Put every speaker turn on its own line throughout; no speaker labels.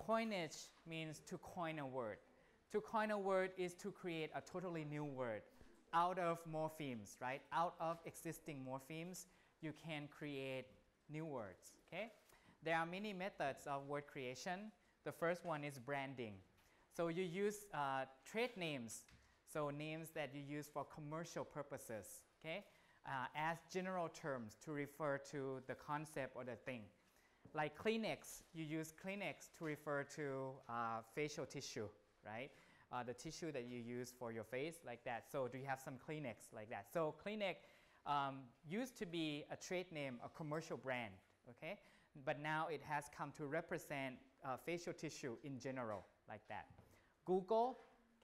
Coinage means to coin a word. To coin a word is to create a totally new word out of morphemes, right? Out of existing morphemes, you can create new words, okay? There are many methods of word creation. The first one is branding. So you use trade names, so names that you use for commercial purposes, okay? As general terms to refer to the concept or the thing. Like Kleenex, you use Kleenex to refer to facial tissue, right? The tissue that you use for your face, like that. So do you have some Kleenex, like that? So Kleenex used to be a trade name, a commercial brand, okay? But now it has come to represent facial tissue in general, like that. Google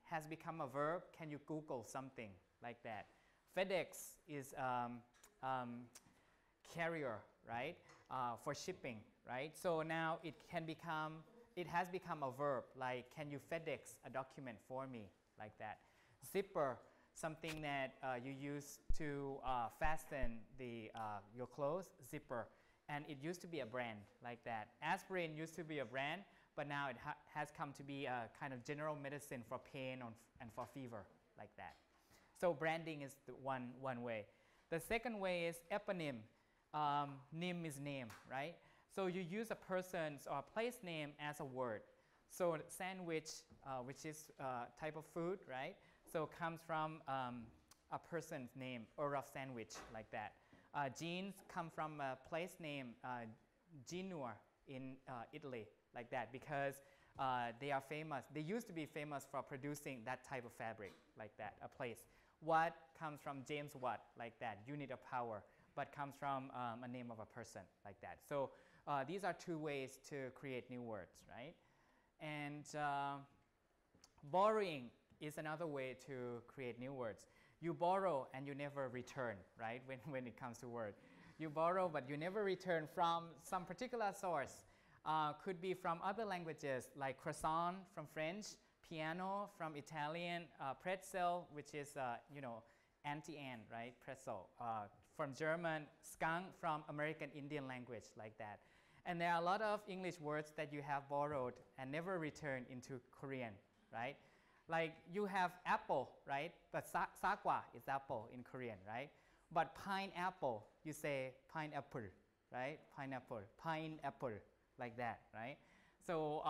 has become a verb. Can you Google something, like that? FedEx is carrier, right? For shipping, right? So now it has become a verb, like can you FedEx a document for me, like that. Zipper, something that you use to fasten your clothes, zipper. And it used to be a brand, like that. Aspirin used to be a brand, but now it has come to be a kind of general medicine for pain and for fever, like that. So branding is the one way. The second way is eponym. Nym is name, right? So you use a person's or place name as a word. So sandwich, which is a type of food, right? So comes from a person's name, or of sandwich, like that. Jeans come from a place name, Genoa in Italy, like that, because they are famous. They used to be famous for producing that type of fabric, like that, a place. Watt comes from James Watt, like that, unit of power, but comes from a name of a person, like that. So these are two ways to create new words, right? And borrowing is another way to create new words. You borrow and you never return, right, when it comes to word. You borrow, but you never return from some particular source. Could be from other languages, like croissant from French, piano from Italian, pretzel, which is, anti-ant, right, pretzel. From German, skunk from American Indian language, like that. And there are a lot of English words that you have borrowed and never returned into Korean, right? Like you have apple, right? But sakwa is apple in Korean, right? But pineapple, you say pineapple, right? Pineapple, pineapple, like that, right? So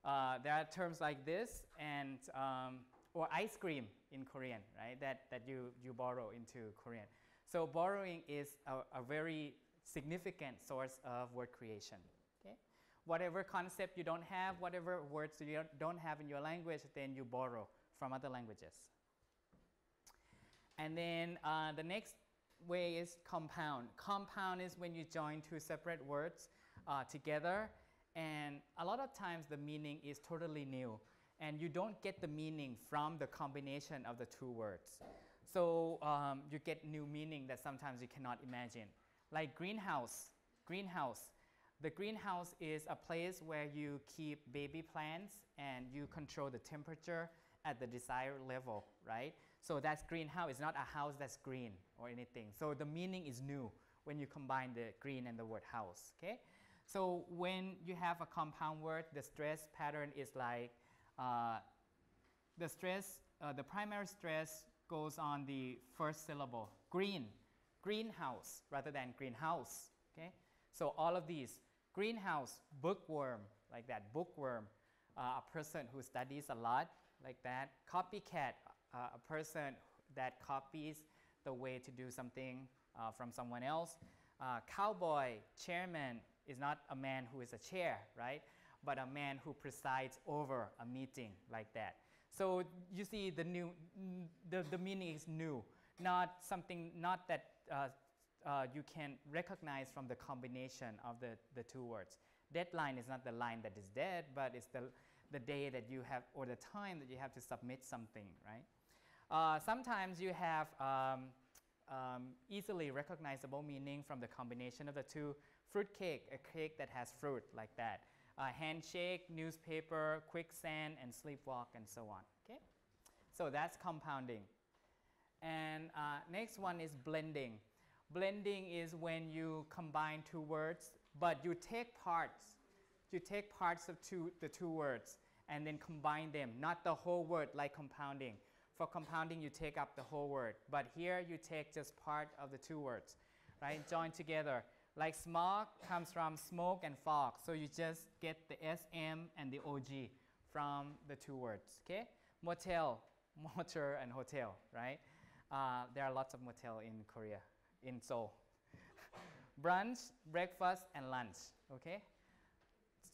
there are terms like this, and or ice cream in Korean, right? That you borrow into Korean. So borrowing is a very significant source of word creation. Whatever concept you don't have, whatever words you don't have in your language, then you borrow from other languages. And then the next way is compound. Compound is when you join two separate words together, and a lot of times the meaning is totally new, and you don't get the meaning from the combination of the two words. So you get new meaning that sometimes you cannot imagine. Like greenhouse, greenhouse. The greenhouse is a place where you keep baby plants and you control the temperature at the desired level, right? So that's greenhouse. It's not a house that's green or anything. So the meaning is new when you combine the green and the word house, okay? So when you have a compound word, the stress pattern is like the primary stress goes on the first syllable, green, greenhouse, rather than greenhouse, okay? So all of these, greenhouse, bookworm, like that, bookworm, a person who studies a lot, like that. Copycat, a person that copies the way to do something from someone else. Cowboy, chairman, is not a man who is a chair, right? But a man who presides over a meeting, like that. So you see the meaning is new, not something, not that you can recognize from the combination of the two words. Deadline is not the line that is dead, but it's the day that you have, or the time that you have to submit something, right? Sometimes you have easily recognizable meaning from the combination of the two. Fruitcake, a cake that has fruit, like that. Handshake, newspaper, quicksand, and sleepwalk, and so on, okay? So that's compounding. And next one is blending. Blending is when you combine two words, but you take parts you take parts of the two words and then combine them, not the whole word like compounding. For compounding, you take up the whole word, but here you take just part of the two words, right? Join together. Like smog comes from smoke and fog, so you just get the SM and the OG from the two words, okay? Motel, motor and hotel, right? There are lots of motel in Korea, in Seoul. Brunch, breakfast, and lunch, okay?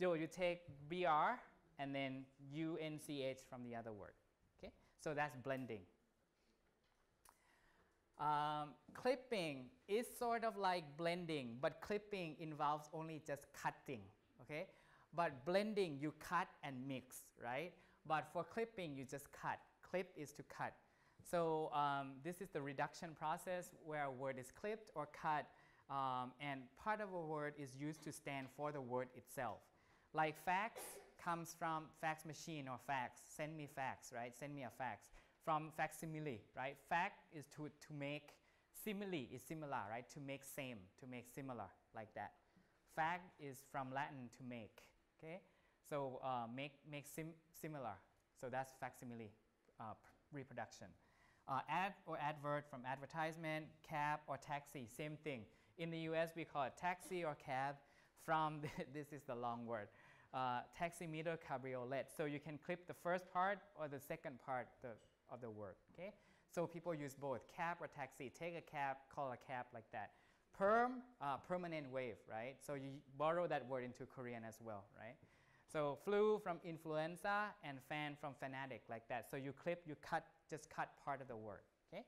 So you take BR and then UNCH from the other word, okay? So that's blending. Clipping is sort of like blending, but clipping involves only just cutting, okay? But blending, you cut and mix, right? But for clipping, you just cut. Clip is to cut. So this is the reduction process where a word is clipped or cut, and part of a word is used to stand for the word itself. Like fax comes from fax machine or fax. Send me fax, right? Send me a fax. From facsimile, right? Fact is to make. Simile is similar, right? To make same, to make similar, like that. Fact is from Latin to make, okay? So make similar. So that's facsimile reproduction. Ad or advert from advertisement, cab or taxi, same thing. In the US, we call it taxi or cab. From this is the long word. Taximeter, cabriolet. So you can clip the first part or the second part of the word, okay? So people use both, cab or taxi. Take a cab, call a cab, like that. Perm, permanent wave, right? So you borrow that word into Korean as well, right? So flu from influenza and fan from fanatic, like that. So you clip, you cut, just cut part of the word, okay?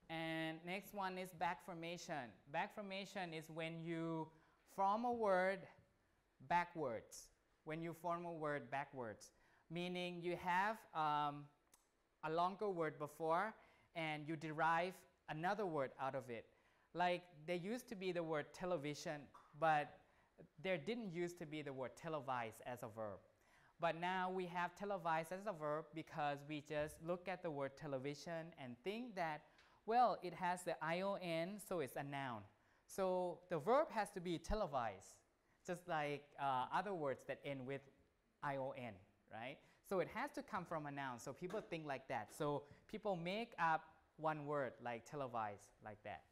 And next one is back formation. Back formation is when you form a word backwards. When you form a word backwards, meaning you have a longer word before and you derive another word out of it. Like there used to be the word television, but there didn't used to be the word televise as a verb. But now we have televise as a verb because we just look at the word television and think that, well, it has the ION, so it's a noun. So the verb has to be televise, just like other words that end with ION, right? So it has to come from a noun, so people think like that. So people make up one word like televise, like that.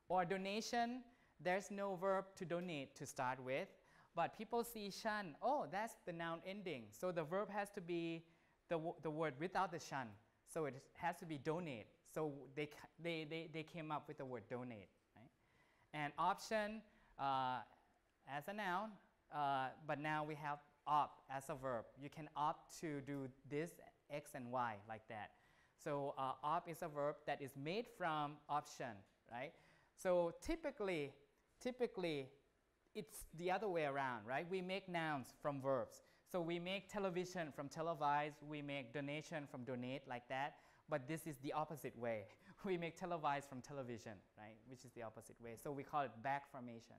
Or donation, there's no verb to donate to start with, but people see shun, oh, that's the noun ending. So the verb has to be the word without the shun. So it has to be donate. So they came up with the word donate, right? And option as a noun, but now we have opt as a verb. You can opt to do this, X and Y, like that. So opt is a verb that is made from option, right? So typically, it's the other way around, right? We make nouns from verbs. So we make television from televise, we make donation from donate, like that. But this is the opposite way. We make televise from television, right? Which is the opposite way. So we call it back formation.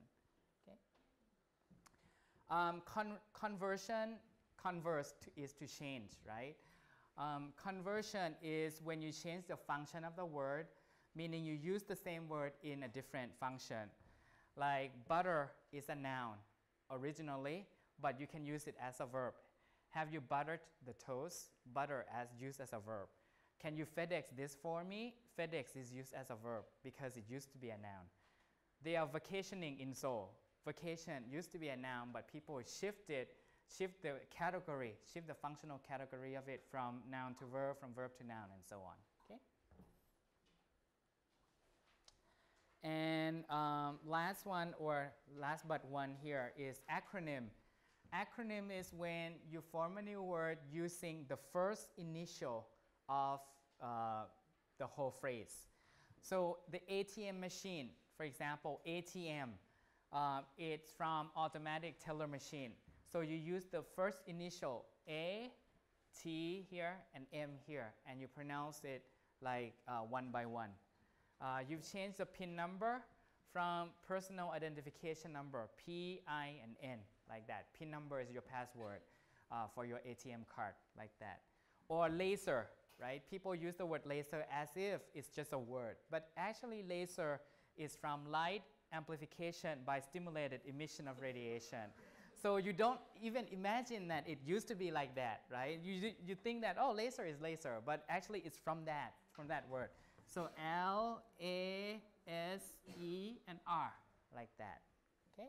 Conversion, converse is to change, right? Conversion is when you change the function of the word, meaning you use the same word in a different function. Like butter is a noun originally, but you can use it as a verb. Have you buttered the toast? Butter as used as a verb. Can you FedEx this for me? FedEx is used as a verb because it used to be a noun. They are vacationing in Seoul. Vacation used to be a noun, but people shift the category, shift the functional category of it from noun to verb, from verb to noun, and so on. Okay. And last but one here is acronym. Acronym is when you form a new word using the first initial of the whole phrase. So the ATM machine, for example, ATM. It's from automatic teller machine. So you use the first initial A, T here, and M here, and you pronounce it like one by one. You've changed the PIN number from personal identification number, P, I, and N, like that. PIN number is your password for your ATM card, like that. Or laser, right? People use the word laser as if it's just a word, but actually laser is from light amplification by stimulated emission of radiation. So you don't even imagine that it used to be like that, right? You think that, oh, laser is laser, but actually it's from that word. So L, A, S, E, and R, like that, okay?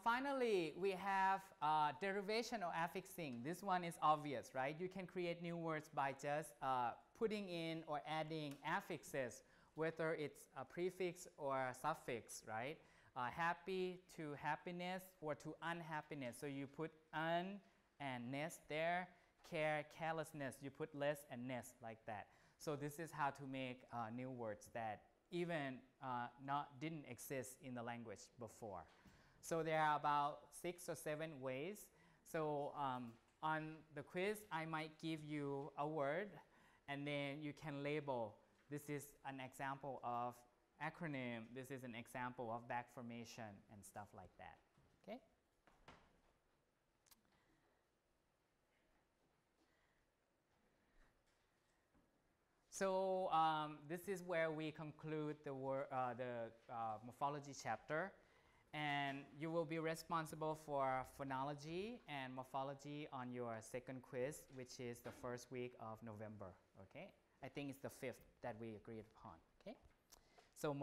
Finally, we have derivation or affixing. This one is obvious, right? You can create new words by just putting in or adding affixes, whether it's a prefix or a suffix, right? Happy to happiness or to unhappiness. So you put un and ness there. Care, carelessness, you put less and ness, like that. So this is how to make new words that even didn't exist in the language before. So there are about 6 or 7 ways. So on the quiz, I might give you a word, and then you can label. This is an example of acronym. This is an example of back formation and stuff like that. Okay? So this is where we conclude the morphology chapter. And you will be responsible for phonology and morphology on your second quiz, which is the first week of November, okay? I think it's the 5th that we agreed upon, okay? So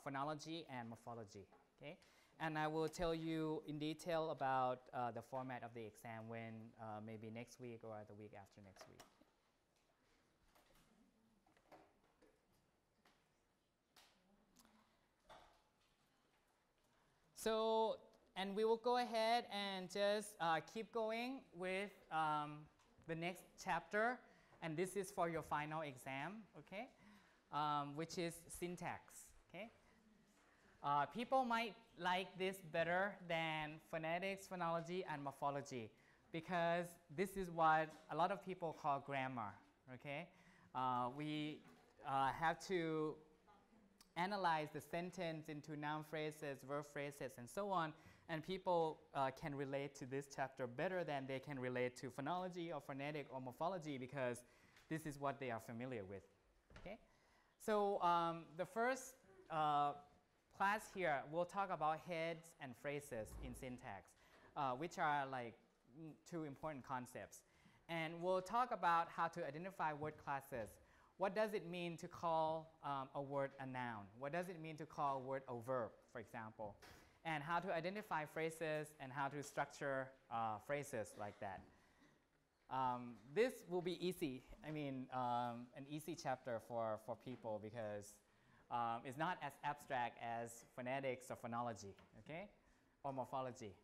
phonology and morphology, okay? And I will tell you in detail about the format of the exam when maybe next week or the week after next week. So, and we will go ahead and just keep going with the next chapter. And this is for your final exam, okay? Which is syntax, okay? People might like this better than phonetics, phonology, and morphology because this is what a lot of people call grammar, okay? We have to analyze the sentence into noun phrases, verb phrases, and so on, and people can relate to this chapter better than they can relate to phonology or phonetic or morphology because this is what they are familiar with, okay? So the first class here, we'll talk about heads and phrases in syntax, which are like 2 important concepts. And we'll talk about how to identify word classes. What does it mean to call a word a noun? What does it mean to call a word a verb, for example? And how to identify phrases and how to structure phrases like that. This will be easy. I mean, an easy chapter for people because it's not as abstract as phonetics or phonology, okay? Or morphology.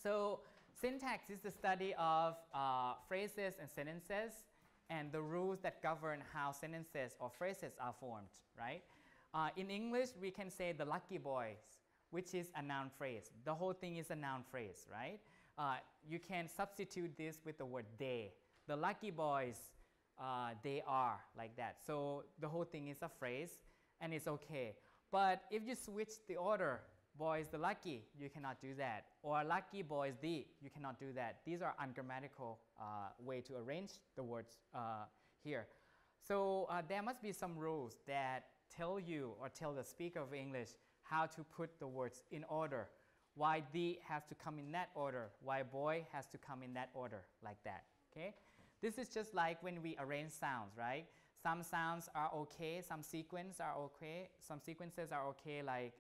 So syntax is the study of phrases and sentences and the rules that govern how sentences or phrases are formed, right? In English, we can say the lucky boys, which is a noun phrase. The whole thing is a noun phrase, right? You can substitute this with the word they. The lucky boys, they are, like that. So the whole thing is a phrase, and it's okay. But if you switch the order, boys the lucky, you cannot do that. Or lucky boys the, you cannot do that. These are ungrammatical way to arrange the words here. So there must be some rules that tell you or tell the speaker of English how to put the words in order. Why the has to come in that order. Why boy has to come in that order, like that, okay? This is just like when we arrange sounds, right? Some sounds are okay, some sequences are okay, like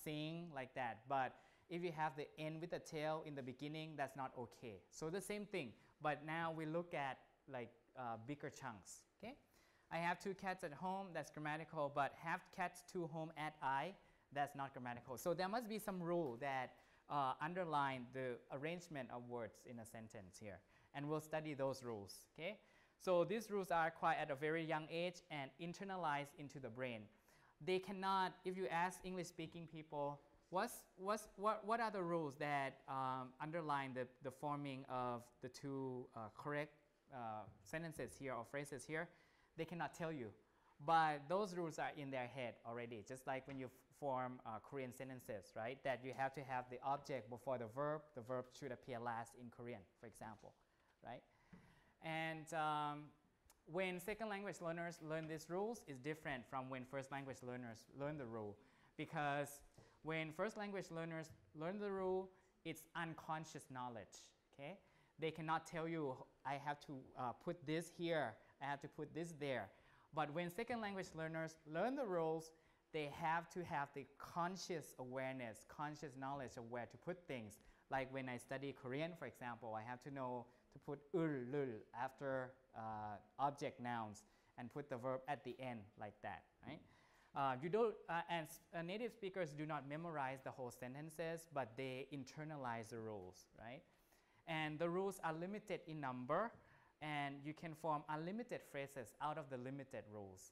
sing, like that. But if you have the end with a tail in the beginning, that's not okay. So the same thing, but now we look at like bigger chunks, okay? I have 2 cats at home, that's grammatical, but have cats 2 home at I, that's not grammatical. So there must be some rule that underline the arrangement of words in a sentence here. And we'll study those rules, okay? So these rules are acquired at a very young age and internalized into the brain. They cannot, if you ask English-speaking people, what are the rules that underline the forming of the 2 correct sentences here or phrases here, they cannot tell you. But those rules are in their head already, just like when you form Korean sentences, right? That you have to have the object before the verb should appear last in Korean, for example, right? And when second language learners learn these rules, it's different from when first language learners learn the rule. Because when first language learners learn the rule, it's unconscious knowledge. Okay? They cannot tell you, I have to put this here, I have to put this there. But when second language learners learn the rules, they have to have the conscious awareness, conscious knowledge of where to put things. Like when I study Korean, for example, I have to know to put lul after object nouns and put the verb at the end like that, right? And native speakers do not memorize the whole sentences, but they internalize the rules, right? And the rules are limited in number, and you can form unlimited phrases out of the limited rules.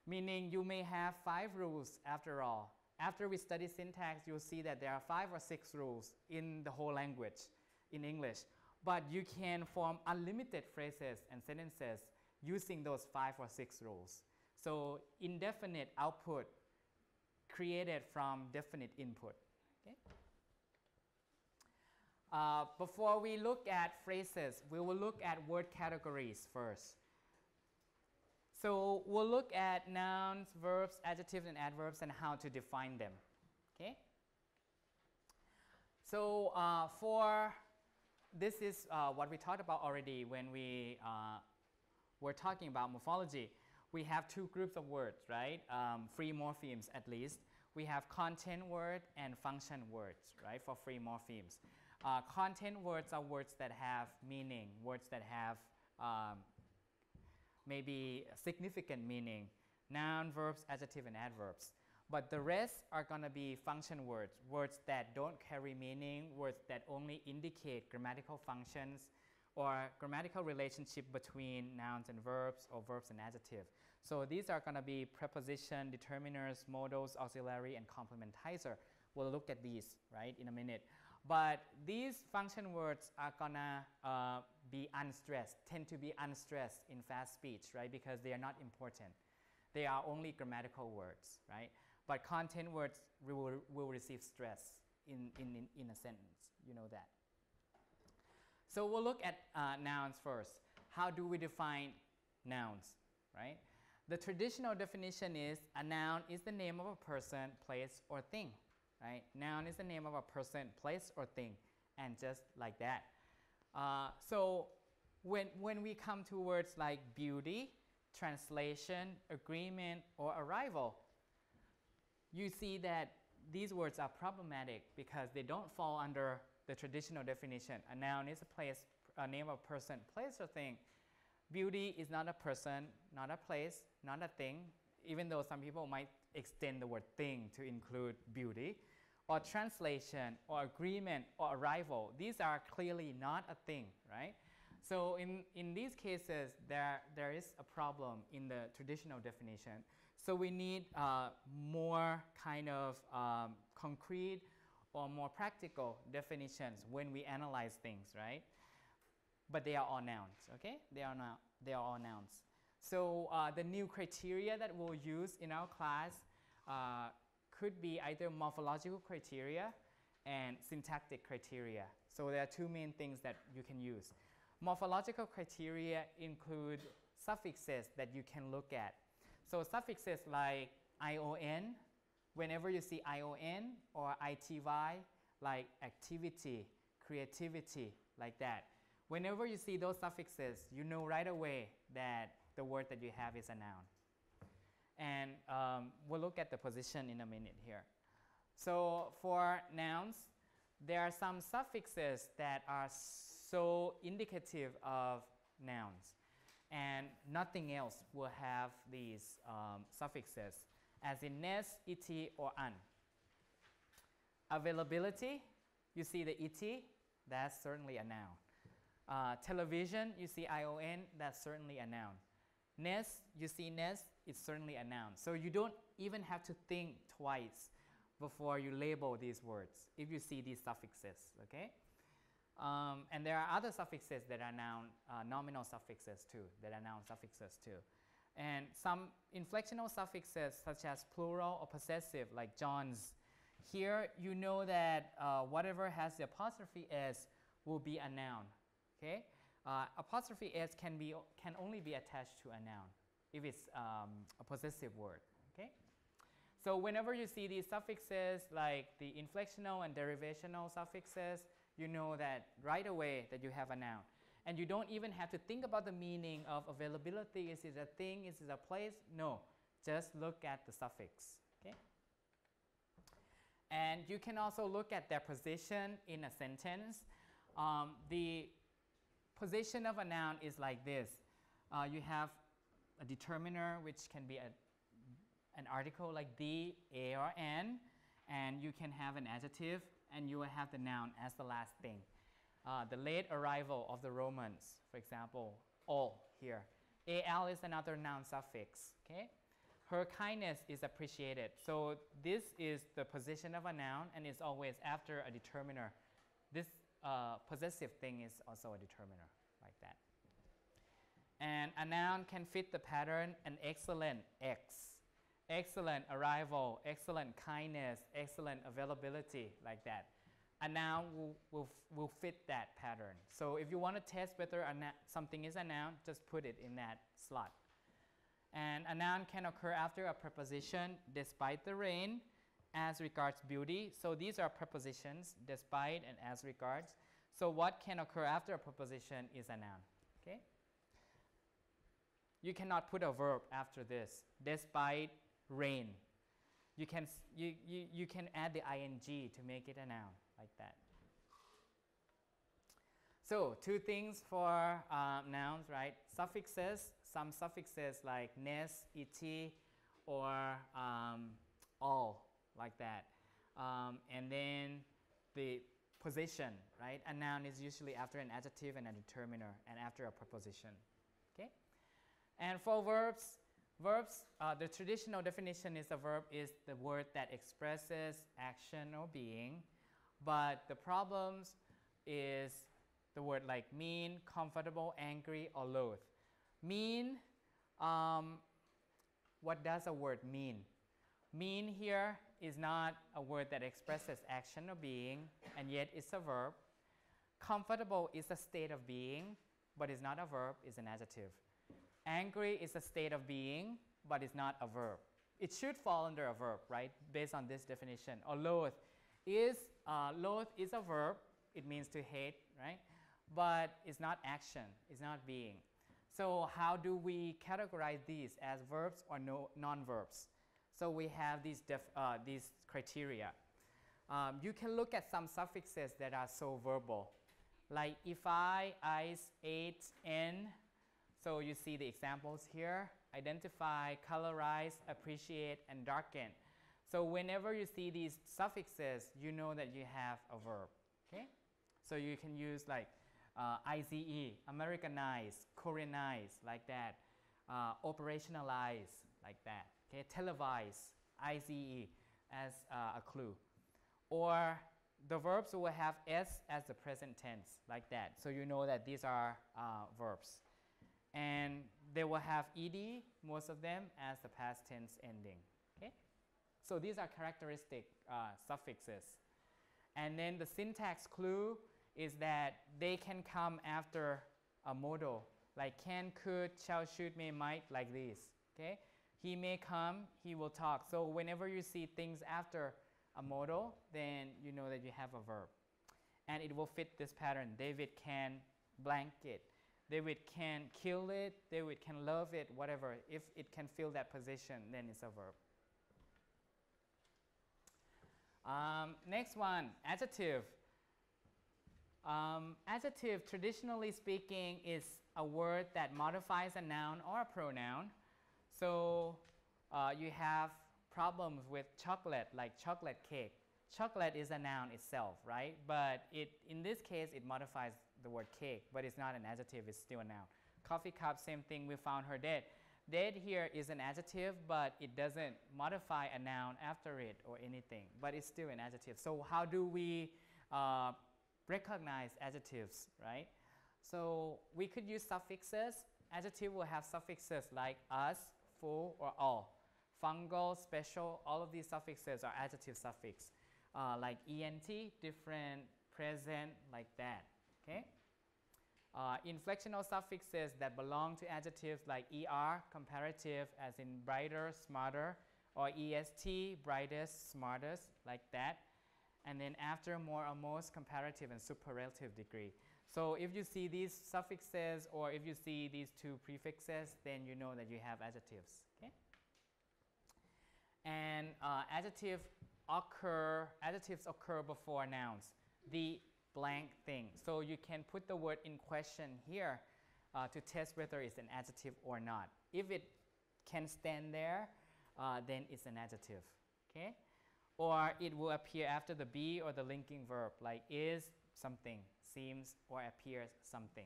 Meaning you may have 5 rules after all. After we study syntax, you'll see that there are 5 or 6 rules in the whole language, in English. But you can form unlimited phrases and sentences using those 5 or 6 rules. So indefinite output created from definite input. Okay? Before we look at phrases, we will look at word categories first. So we'll look at nouns, verbs, adjectives, and adverbs and how to define them. Okay? So this is what we talked about already when we were talking about morphology. We have 2 groups of words, right? Free morphemes at least. We have content word and function words, right, for free morphemes. Content words are words that have meaning, words that have maybe significant meaning, noun, verbs, adjective, and adverbs. But the rest are going to be function words, words that don't carry meaning, words that only indicate grammatical functions or grammatical relationship between nouns and verbs or verbs and adjectives. So these are going to be preposition, determiners, modals, auxiliary, and complementizer. We'll look at these, right, in a minute. But these function words are gonna be unstressed, tend to be unstressed in fast speech, right? Because they are not important. They are only grammatical words, right? But content words will receive stress in a sentence. You know that. So we'll look at nouns first. How do we define nouns, right? The traditional definition is a noun is the name of a person, place, or thing. Right? Noun is the name of a person, place, or thing, and just like that. So when we come to words like beauty, translation, agreement, or arrival, you see that these words are problematic because they don't fall under the traditional definition. A noun is a name of a person, place, or thing. Beauty is not a person, not a place, not a thing, even though some people might extend the word thing to include beauty, or translation, or agreement, or arrival. These are clearly not a thing, right? So in these cases, there is a problem in the traditional definition. So we need more kind of concrete or more practical definitions when we analyze things, right? But they are all nouns, okay? They are all nouns. So the new criteria that we'll use in our class could be either morphological criteria and syntactic criteria. So there are 2 main things that you can use. Morphological criteria include suffixes that you can look at. So suffixes like ION, whenever you see ION, or ITY, like activity, creativity, like that. Whenever you see those suffixes, you know right away that the word that you have is a noun. And we'll look at the position in a minute here. So for nouns, there are some suffixes that are so indicative of nouns. And nothing else will have these suffixes, as in ness, ity, or an. Availability, you see the ity, that's certainly a noun. Television, you see ION, that's certainly a noun. Nest, you see nest, it's certainly a noun. So you don't even have to think twice before you label these words if you see these suffixes, okay? And there are other suffixes that are noun, nominal suffixes too, that are noun suffixes too. And some inflectional suffixes such as plural or possessive, like John's. Here you know that whatever has the apostrophe s will be a noun, okay? Apostrophe s can only be attached to a noun if it's a possessive word. Okay. So whenever you see these suffixes like the inflectional and derivational suffixes, you know that right away that you have a noun. And you don't even have to think about the meaning of availability. Is it a thing? Is it a place? No. Just look at the suffix. Okay? And you can also look at their position in a sentence. The position of a noun is like this. You have a determiner, which can be an article like the, a, or an, and you can have an adjective, and you will have the noun as the last thing. The late arrival of the Romans, for example, all here. Al is another noun suffix. Okay? Her kindness is appreciated. So this is the position of a noun, and it's always after a determiner. This possessive thing is also a determiner, like that. And a noun can fit the pattern an excellent X. Excellent arrival, excellent kindness, excellent availability, like that. A noun will fit that pattern. So if you want to test whether something is a noun, just put it in that slot. And a noun can occur after a preposition, despite the rain, as regards beauty. So these are prepositions, despite and as regards. So what can occur after a preposition is a noun. Okay? You cannot put a verb after this, despite rain. You can add the ing to make it a noun, like that. So 2 things for nouns, right? Suffixes, some suffixes like ness, et, or all, like that. And then the position, right? A noun is usually after an adjective and a determiner, and after a preposition. Okay? And for verbs, the traditional definition is a verb is the word that expresses action or being, but the problems is the word like mean, comfortable, angry, or loath. Mean, what does a word mean? Mean here is not a word that expresses action or being, and yet it's a verb. Comfortable is a state of being, but it's not a verb, it's an adjective. Angry is a state of being, but it's not a verb. It should fall under a verb, right, based on this definition. Or loath is a verb. It means to hate, right? But it's not action. It's not being. So how do we categorize these as verbs or non-verbs? So we have these criteria. You can look at some suffixes that are so verbal, like ify, ice, ate, n. So you see the examples here. Identify, colorize, appreciate, and darken. So whenever you see these suffixes, you know that you have a verb. Okay? So you can use like IZE, Americanize, Koreanize, like that. Operationalize, like that. Okay? Televise, IZE, as a clue. Or the verbs will have S as the present tense, like that. So you know that these are verbs. And they will have ed, most of them, as the past tense ending. Okay? So these are characteristic suffixes. And then the syntax clue is that they can come after a modal, like can, could, shall, should, may, might, like these. Okay? He may come, he will talk. So whenever you see things after a modal, then you know that you have a verb. And it will fit this pattern. David can blank it. David can kill it, David can love it, whatever. If it can fill that position, then it's a verb. Next one, adjective. Adjective, traditionally speaking, is a word that modifies a noun or a pronoun. So you have problems with chocolate, like chocolate cake. Chocolate is a noun itself, right? But in this case, it modifies the word cake, but it's not an adjective, it's still a noun. Coffee cup, same thing, we found her dead. Dead here is an adjective, but it doesn't modify a noun after it or anything, but it's still an adjective. So how do we recognize adjectives, right? So we could use suffixes. Adjective will have suffixes like us, full, or all. Fungal, special, all of these suffixes are adjective suffix. Like ent, different, present, like that. Okay? Inflectional suffixes that belong to adjectives like er, comparative, as in brighter, smarter, or est, brightest, smartest, like that. And then after, more or most, comparative and superlative degree. So if you see these suffixes or if you see these two prefixes, then you know that you have adjectives. Okay? And adjectives occur before nouns. The blank thing. So you can put the word in question here to test whether it's an adjective or not. If it can stand there, then it's an adjective. Okay? Or it will appear after the be or the linking verb, like is something, seems, or appears something.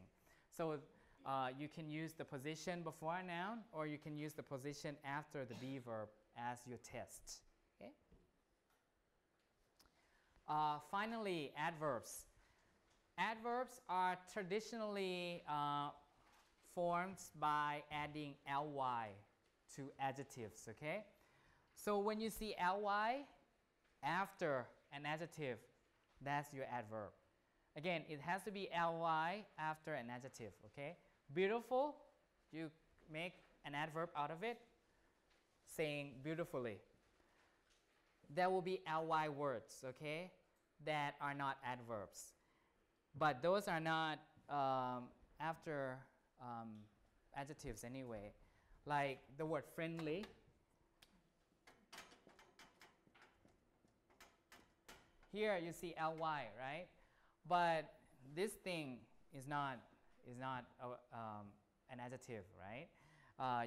So you can use the position before a noun, or you can use the position after the be verb as your test. Okay? Finally, adverbs. Adverbs are traditionally formed by adding ly to adjectives. Okay? So when you see ly after an adjective, that's your adverb. Again, it has to be ly after an adjective. Okay? Beautiful, you make an adverb out of it, saying beautifully. There will be ly words, okay, that are not adverbs. But those are not after adjectives anyway. Like the word friendly. Here you see ly, right? But this thing is not an adjective, right?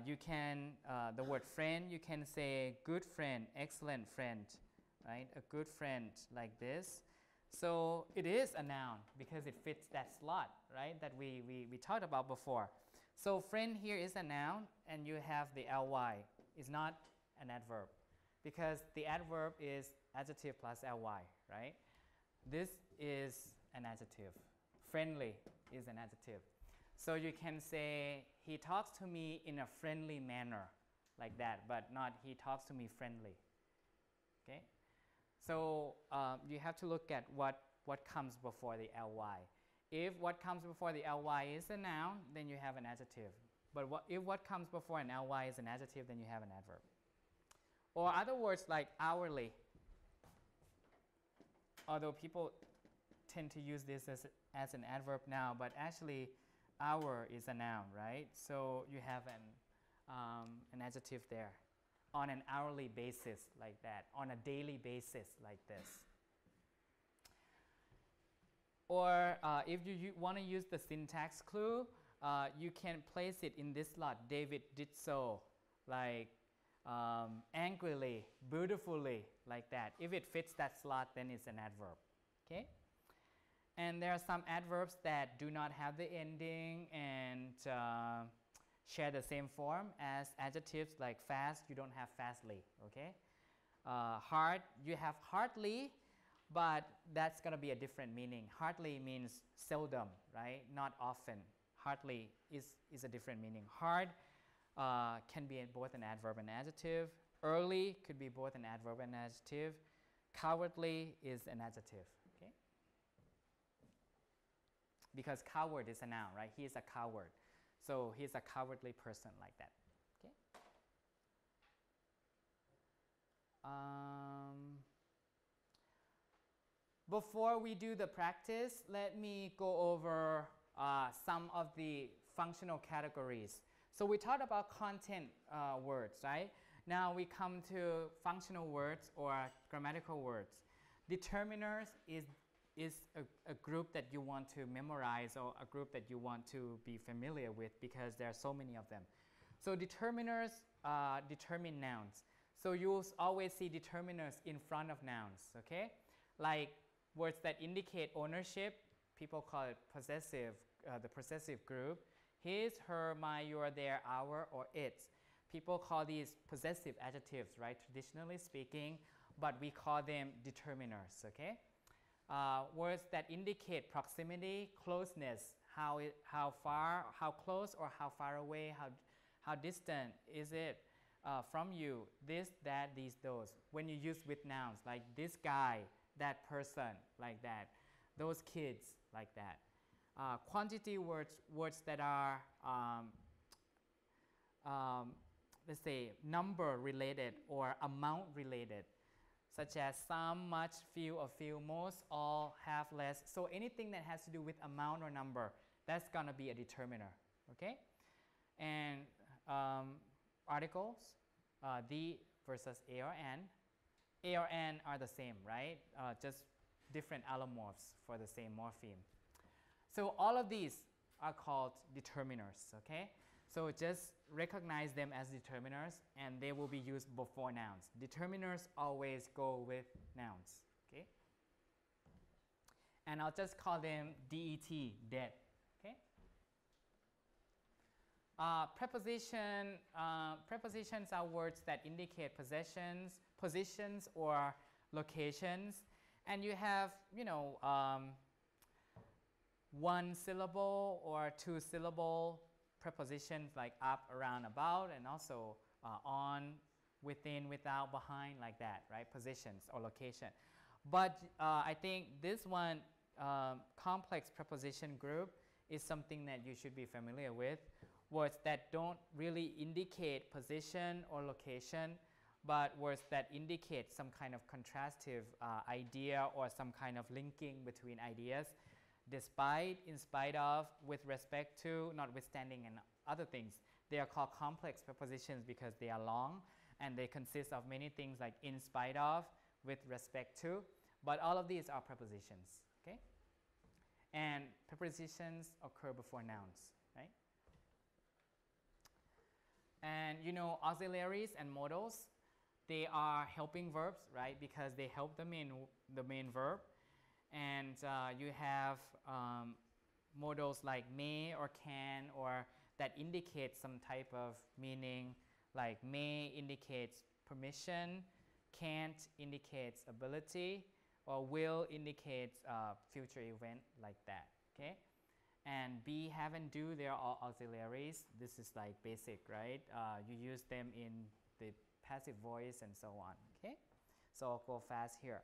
You can, the word friend, you can say good friend, excellent friend, right? A good friend, like this. So it is a noun because it fits that slot, right? That we talked about before. So friend here is a noun, and you have the ly. It's not an adverb because the adverb is adjective plus ly, right? This is an adjective. Friendly is an adjective. So you can say, he talks to me in a friendly manner, like that, but not he talks to me friendly. Okay? So you have to look at what comes before the ly. If what comes before the ly is a noun, then you have an adjective. But if what comes before an ly is an adjective, then you have an adverb. Or other words like hourly. Although people tend to use this as an adverb now, but actually hour is a noun, right? So you have an adjective there. On an hourly basis, like that. On a daily basis, like this. Or if you want to use the syntax clue, you can place it in this slot. David did so, like angrily, beautifully, like that. If it fits that slot, then it's an adverb. Okay? And there are some adverbs that do not have the ending and share the same form as adjectives, like fast, you don't have fastly, okay? Hard, you have hardly, but that's going to be a different meaning. Hardly means seldom, right? Not often. Hardly is a different meaning. Hard can be both an adverb and adjective. Early could be both an adverb and adjective. Cowardly is an adjective, okay? Because coward is a noun, right? He is a coward. So he's a cowardly person, like that. Okay? Before we do the practice, let me go over some of the functional categories. So we talked about content words, right? Now we come to functional words or grammatical words. Determiners is a group that you want to memorize or a group that you want to be familiar with because there are so many of them. So determiners determine nouns. So you will always see determiners in front of nouns, okay? Like words that indicate ownership, people call it possessive, the possessive group. His, her, my, your, their, our, or its. People call these possessive adjectives, right? Traditionally speaking, but we call them determiners, okay? Words that indicate proximity, closeness, how far, how close or how far away, how distant is it from you, this, that, these, those. When you use with nouns, like this guy, that person, like that, those kids, like that. quantity words that are, let's say, number related or amount related, such as some, much, few, a few, most, all, have, less. So anything that has to do with amount or number, that's going to be a determiner, okay? And articles, the versus a or n. A or n are the same, right? Just different allomorphs for the same morpheme. So all of these are called determiners, okay? So just recognize them as determiners, and they will be used before nouns. Determiners always go with nouns, okay? And I'll just call them DET, dead, okay? Prepositions are words that indicate positions or locations. And you have, you know, one syllable or two syllable prepositions like up, around, about, and also on, within, without, behind, like that, right? Positions or location. But I think this one, complex preposition group, is something that you should be familiar with. Words that don't really indicate position or location, but words that indicate some kind of contrastive idea or some kind of linking between ideas, despite, in spite of, with respect to, notwithstanding, and other things. They are called complex prepositions because they are long and they consist of many things like in spite of, with respect to, but all of these are prepositions, okay? And prepositions occur before nouns, right? And you know, auxiliaries and modals, they are helping verbs, right? Because they help the main verb. And you have modals like may or can, or that indicate some type of meaning, like may indicates permission, can't indicates ability, or will indicates future event, like that, okay? And be, have, and do, they are all auxiliaries. This is like basic, right? You use them in the passive voice and so on, okay? So I'll go fast here.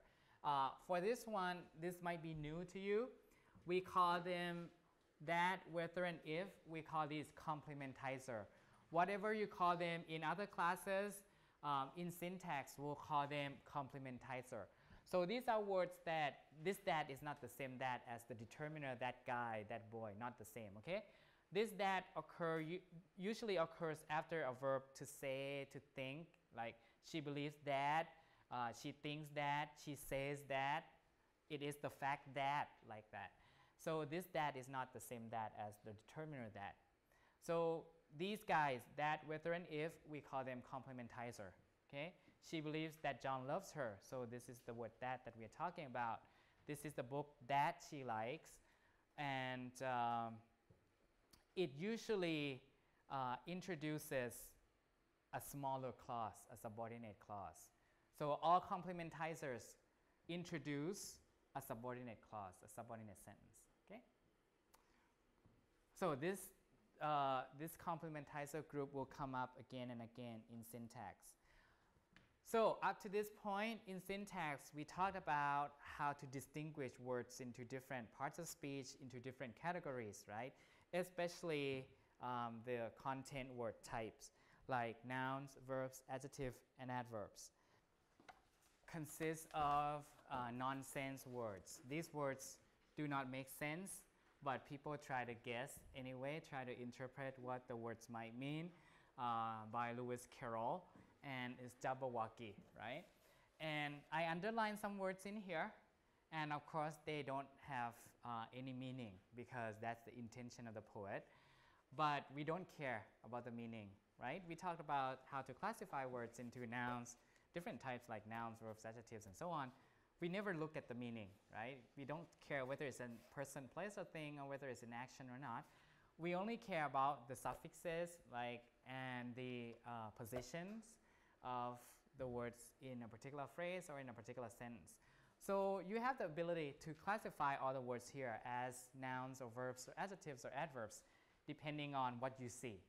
For this one, this might be new to you. We call them that, whether, and if. We call these complementizer. Whatever you call them in other classes, in syntax, we'll call them complementizer. So these are words that, this that is not the same that as the determiner, that guy, that boy, not the same, okay? This that usually occurs after a verb to say, to think, like she believes that, she thinks that, she says that, it is the fact that, like that. So this that is not the same that as the determiner that. So these guys, that, whether, and if, we call them complementizer, okay? She believes that John loves her, so this is the word that we are talking about. This is the book that she likes, and it usually introduces a smaller clause, a subordinate clause. So all complementizers introduce a subordinate clause, a subordinate sentence, okay? So this complementizer group will come up again and again in syntax. So up to this point in syntax, we talked about how to distinguish words into different parts of speech, into different categories, right? Especially the content word types, like nouns, verbs, adjectives, and adverbs. Consists of nonsense words. These words do not make sense, but people try to guess anyway, try to interpret what the words might mean, by Lewis Carroll. And it's Jabberwocky, right? And I underlined some words in here, and of course they don't have any meaning because that's the intention of the poet. But we don't care about the meaning, right? We talked about how to classify words into nouns, different types like nouns, verbs, adjectives, and so on. We never look at the meaning, right? We don't care whether it's a person, place, or thing, or whether it's an action or not. We only care about the suffixes, like, and the positions of the words in a particular phrase or in a particular sentence. So you have the ability to classify all the words here as nouns or verbs or adjectives or adverbs depending on what you see.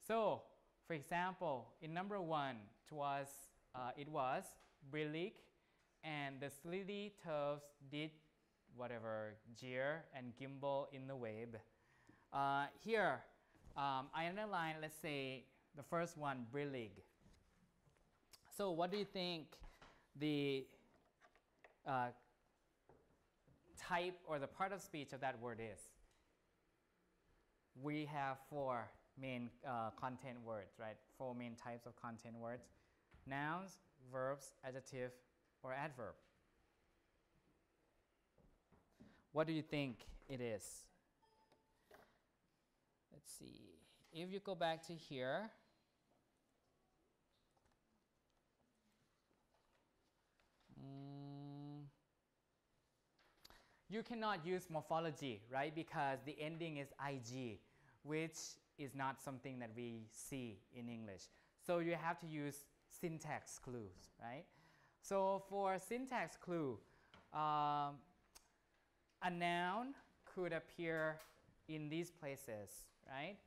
So for example, in number 1, it was brillig, and the slithy toves did whatever, jeer and gimble in the web. Here, I underline, let's say, the first one, brillig. So what do you think the type or the part of speech of that word is? We have 4 main content words, right? 4 main types of content words: nouns, verbs, adjective, or adverb. What do you think it is? Let's see. If you go back to here, you cannot use morphology, right? Because the ending is ig, which is not something that we see in English. So you have to use syntax clues, right? So for syntax clue, a noun could appear in these places, right?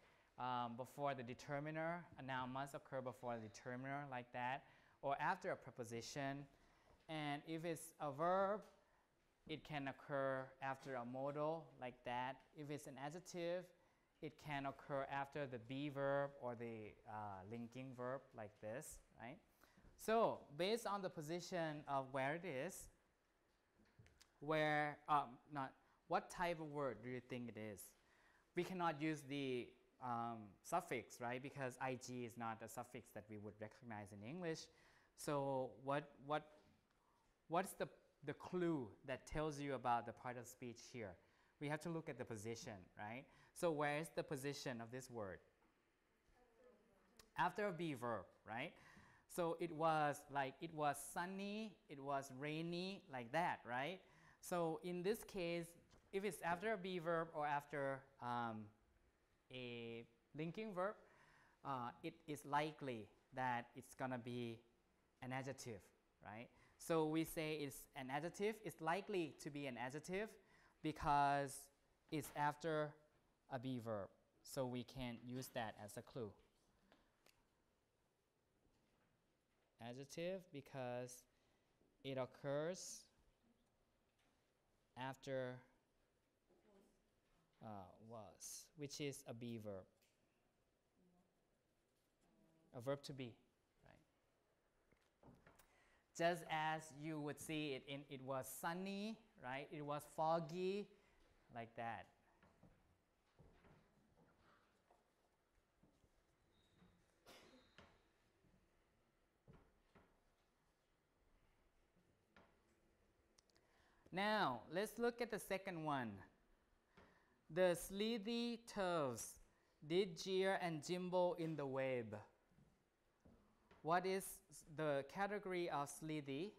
Before the determiner, a noun must occur before the determiner, like that, or after a preposition. And if it's a verb, it can occur after a modal, like that. If it's an adjective, it can occur after the be verb or the linking verb, like this, right? So based on the position of where it is, what type of word do you think it is? We cannot use the suffix, right? Because ig is not a suffix that we would recognize in English. So what's the clue that tells you about the part of speech here? We have to look at the position, right? So where is the position of this word? After a be verb, right? So it was sunny, it was rainy, like that, right? So in this case, if it's after a be verb or after a linking verb, it is likely that it's gonna be an adjective, right? So we say it's an adjective. It's likely to be an adjective because it's after a be verb. So we can use that as a clue. Adjective because it occurs after was, which is a be verb. A verb to be. Just as you would see it in it was sunny, right? It was foggy, like that. Now, let's look at the second one. The sleethy toves did jeer and gimble in the web. What is the category of sleethy?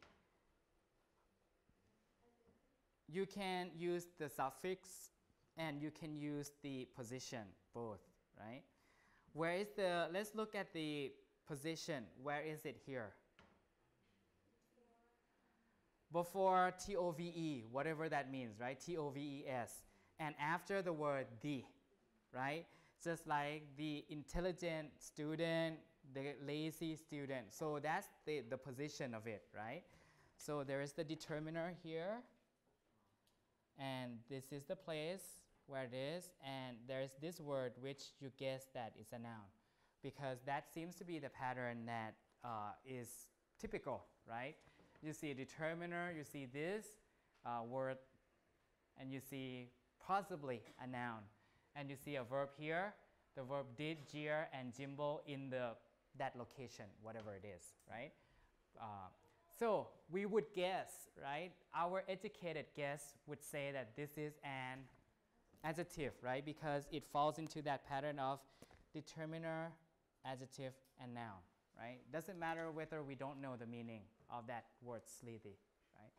You can use the suffix and you can use the position, both, right? Where is the, let's look at the position. Where is it here? Before TOVE, whatever that means, right? TOVES. And after the word the, right? Just like the intelligent student, the lazy student. So that's the position of it, right? So there is the determiner here. And this is the place where it is. And there's this word which you guess that is a noun. Because that seems to be the pattern that is typical, right? You see a determiner, you see this word, and you see possibly a noun. And you see a verb here. The verb did, jeer, and gimble in that location, whatever it is, right? So we would guess, right? Our educated guess would say that this is an adjective, right? Because it falls into that pattern of determiner, adjective, and noun, right? Doesn't matter whether we don't know the meaning of that word sleethy, right?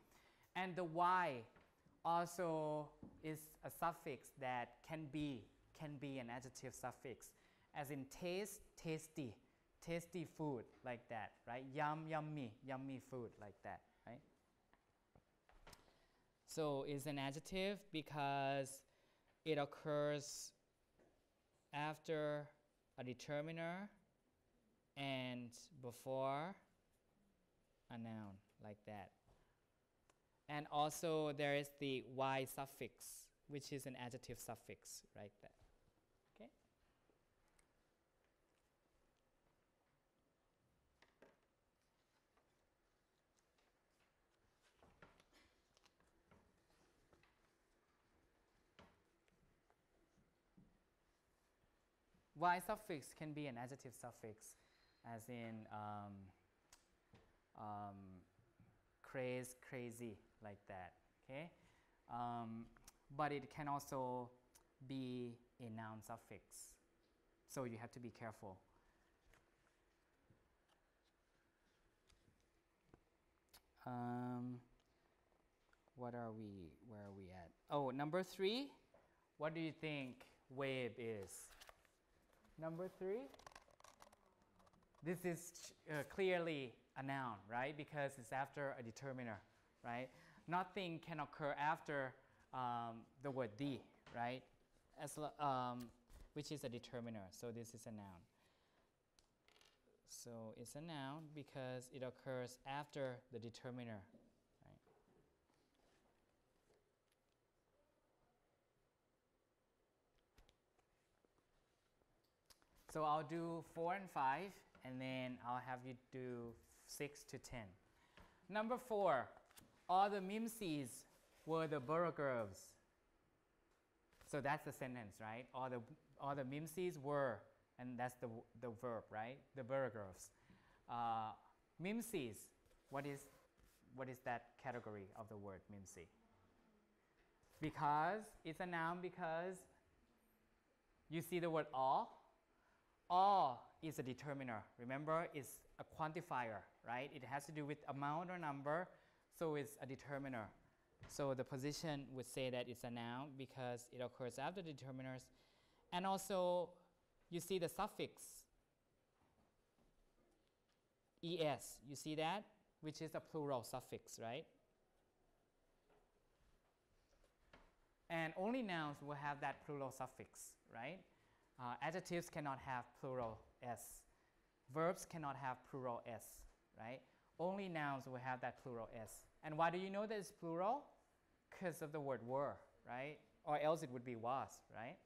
And the Y also is a suffix that can be an adjective suffix, as in taste, tasty, tasty food, like that, right? Yum, yummy, yummy food, like that, right? So it's an adjective because it occurs after a determiner and before a noun, like that. And also there is the y suffix, which is an adjective suffix, right there. Okay. Y suffix can be an adjective suffix, as in crazy, like that. Okay, but it can also be a noun suffix, so you have to be careful. Where are we at? Oh, number 3. What do you think wave is? Number 3? This is clearly a noun, right? Because it's after a determiner, right? Nothing can occur after the word the, right? Which is a determiner, so this is a noun. So it's a noun because it occurs after the determiner, right? So I'll do 4 and 5, and then I'll have you do 6 to 10. Number 4, all the Mimsies were the Burgers. So that's the sentence, right? All the Mimsies were, and that's the verb, right? The Burgers. Mimsies, what is that category of the word Mimsy? Because it's a noun because you see the word all. All is a determiner. Remember, it's a quantifier, right? It has to do with amount or number, so it's a determiner. So the position would say that it's a noun because it occurs after determiners. And also, you see the suffix es. You see that? Which is a plural suffix, right? And only nouns will have that plural suffix, right? Adjectives cannot have plural s. Verbs cannot have plural s, right? Only nouns will have that plural s. And why do you know that it's plural? Because of the word were, right? Or else it would be was, right?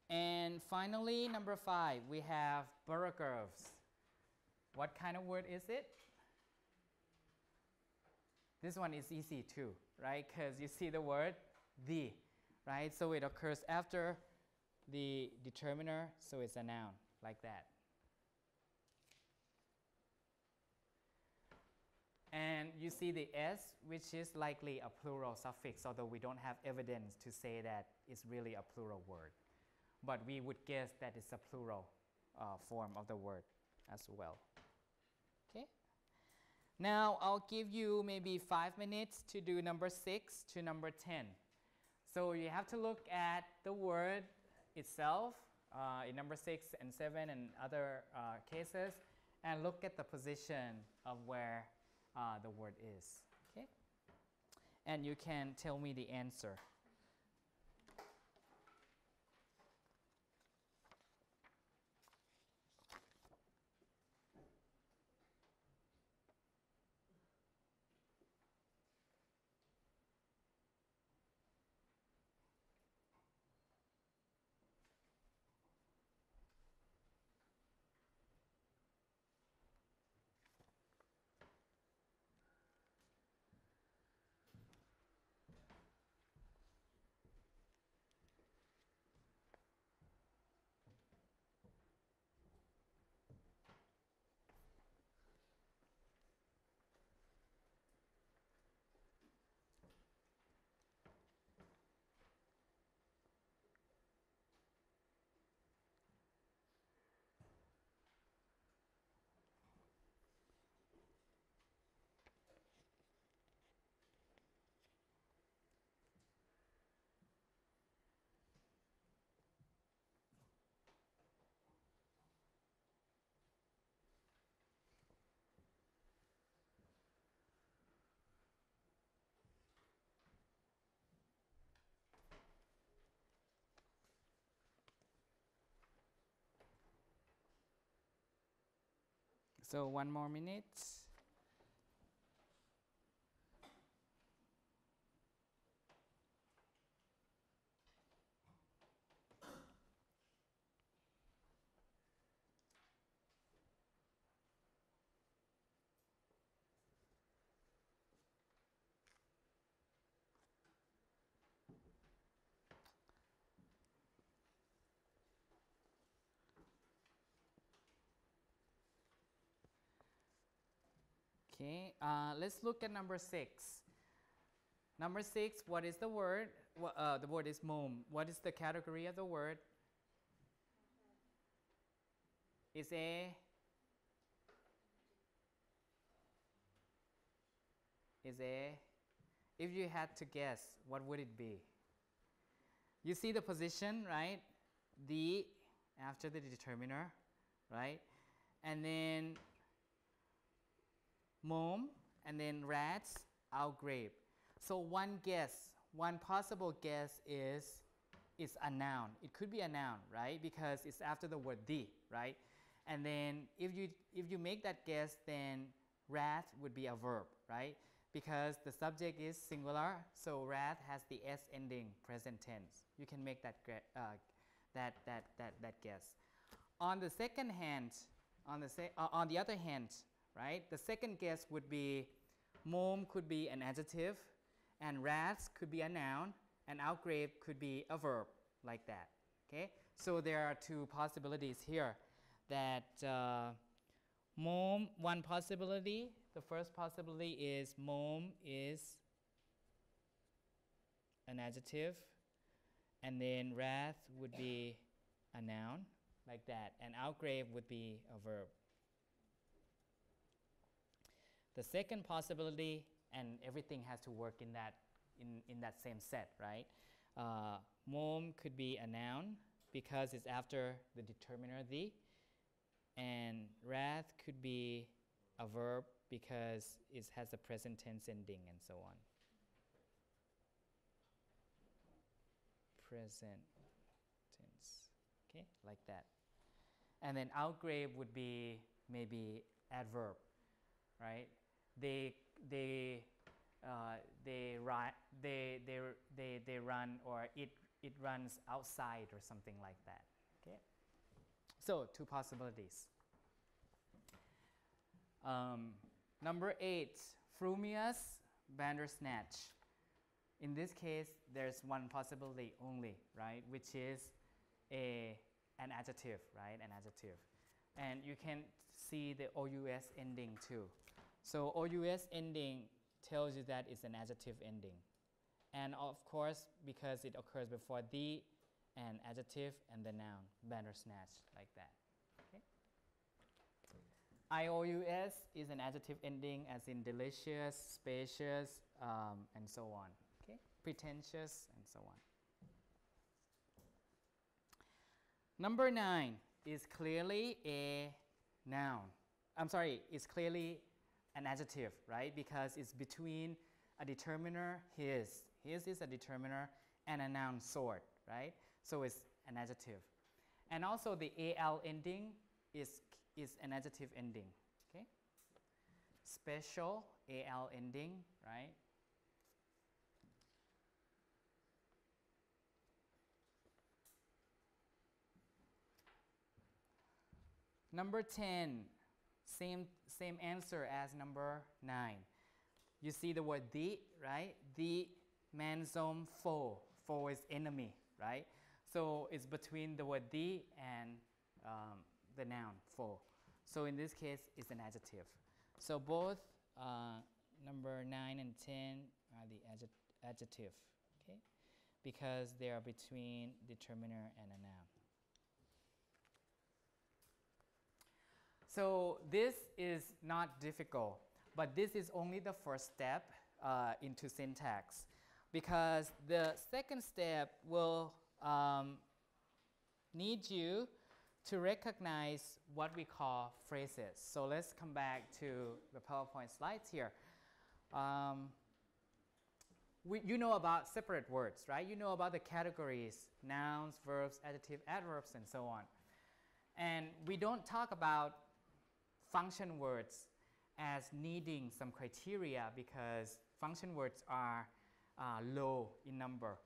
And finally, number 5, we have burgers. What kind of word is it? This one is easy too, right? Because you see the word the, right? So it occurs after the determiner, so it's a noun, like that. And you see the s, which is likely a plural suffix, although we don't have evidence to say that it's really a plural word. But we would guess that it's a plural form of the word as well. Okay? Now I'll give you maybe 5 minutes to do number 6 to number 10. So you have to look at the word itself in number 6 and 7 and other cases, and look at the position of where the word is. Okay? And you can tell me the answer. So 1 more minute. Okay, let's look at number 6. Number 6, what is the word? The word is mom. What is the category of the word? Is a if you had to guess, what would it be? You see the position, right? The after the determiner, right? And then mom, and then rats, outgrave. So one possible guess is a noun. It could be a noun, right? Because it's after the word the, right? And then if you make that guess, then rat would be a verb, right? Because the subject is singular, so rat has the s ending, present tense. You can make that guess. On the second hand, on the other hand, right? The second guess would be mom could be an adjective, and rats could be a noun, and outgrave could be a verb, like that. Okay? So there are 2 possibilities here. That mom, one possibility, the first possibility is mom is an adjective, and then rat would be a noun, like that, and outgrave would be a verb. The second possibility, and everything has to work in that same set, right? Mom could be a noun because it's after the determiner the, and rat could be a verb because it has a present tense ending, and so on. Present tense, okay, like that. And then outgrave would be maybe adverb, right? They run, or it runs outside, or something like that. Okay. So 2 possibilities. Number 8, frumious bandersnatch. In this case, there's one possibility only, right? Which is an adjective, right? An adjective, and you can see the OUS ending too. So OUS ending tells you that it's an adjective ending. And of course, because it occurs before the and adjective and the noun, bandersnatch, like that. Okay? IOUS is an adjective ending, as in delicious, spacious, and so on. Okay? Pretentious, and so on. Number 9 is clearly a noun. It's clearly an adjective, right? Because it's between a determiner, his. His is a determiner, and a noun, sort, right? So it's an adjective. And also the AL ending is an adjective ending, okay? Special, AL ending, right? Number 10, same answer as number 9. You see the word the, right? The manzom foe. Foe is enemy, right? So it's between the word the and the noun, foe. So in this case, it's an adjective. So both number 9 and 10 are the adjective, okay? Because they are between determiner and a noun. So this is not difficult, but this is only the first step into syntax, because the second step will need you to recognize what we call phrases. So let's come back to the PowerPoint slides here. You know about separate words, right? You know about the categories, nouns, verbs, adjectives, adverbs, and so on. And we don't talk about function words as needing some criteria because function words are low in number.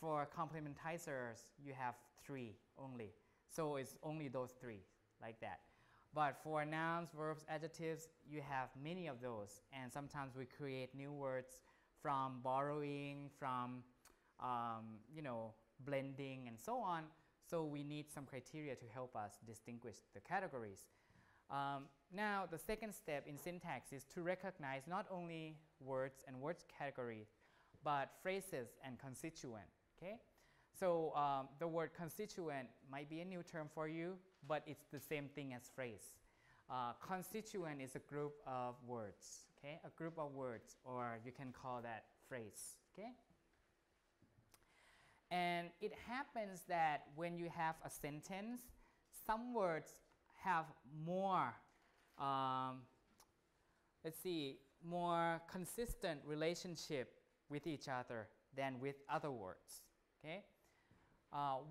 For complementizers, you have 3 only. So it's only those 3, like that. But for nouns, verbs, adjectives, you have many of those. And sometimes we create new words from borrowing, from blending, and so on. So we need some criteria to help us distinguish the categories. Now, the second step in syntax is to recognize not only words and words categories, but phrases and constituent. Okay? So the word constituent might be a new term for you, but it's the same thing as phrase. Constituent is a group of words, okay? A group of words, or you can call that phrase, okay? And it happens that when you have a sentence, some words have more, more consistent relationship with each other than with other words, okay?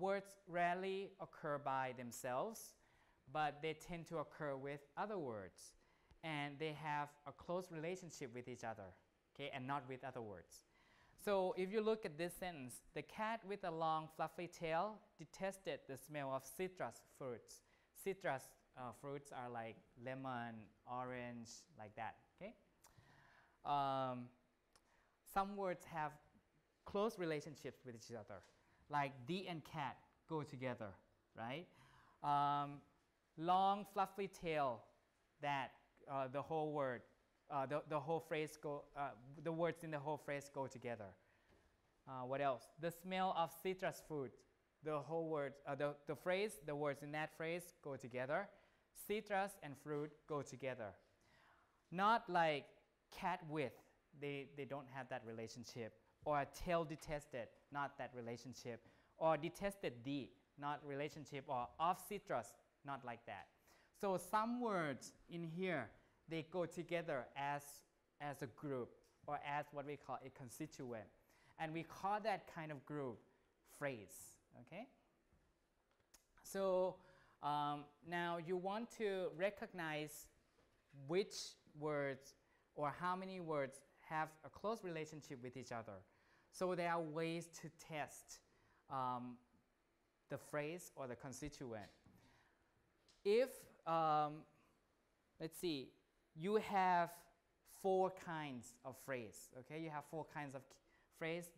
Words rarely occur by themselves, but they tend to occur with other words, and they have a close relationship with each other, okay, and not with other words. So if you look at this sentence, the cat with a long fluffy tail detested the smell of citrus fruits. Citrus fruits are like lemon, orange, like that, okay? Some words have close relationships with each other, like the and cat go together, right? Long fluffy tail, that the whole word, the whole phrase the words in the whole phrase go together. What else? The smell of citrus fruit, the whole word, the phrase, the words in that phrase go together. Citrus and fruit go together. Not like cat with, they don't have that relationship. Or tail detested, not that relationship. Or detested the, not relationship. Or of citrus, not like that. So some words in here, they go together as a group, or as what we call a constituent. And we call that kind of group phrase, okay? So now you want to recognize which words or how many words have a close relationship with each other. So there are ways to test the phrase or the constituent. If, let's see, you have 4 kinds of phrase, okay? You have 4 kinds of phrase,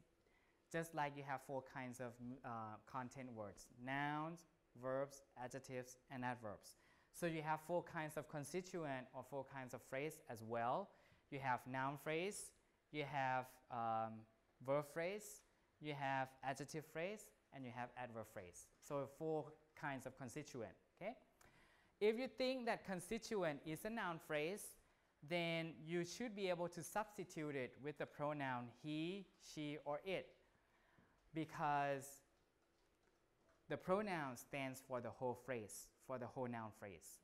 just like you have 4 kinds of content words: nouns, verbs, adjectives, and adverbs. So you have 4 kinds of constituent or 4 kinds of phrase as well. You have noun phrase, you have verb phrase, you have adjective phrase, and you have adverb phrase. So 4 kinds of constituent, okay? If you think that constituent is a noun phrase, then you should be able to substitute it with the pronoun he, she, or it, because the pronoun stands for the whole phrase, for the whole noun phrase.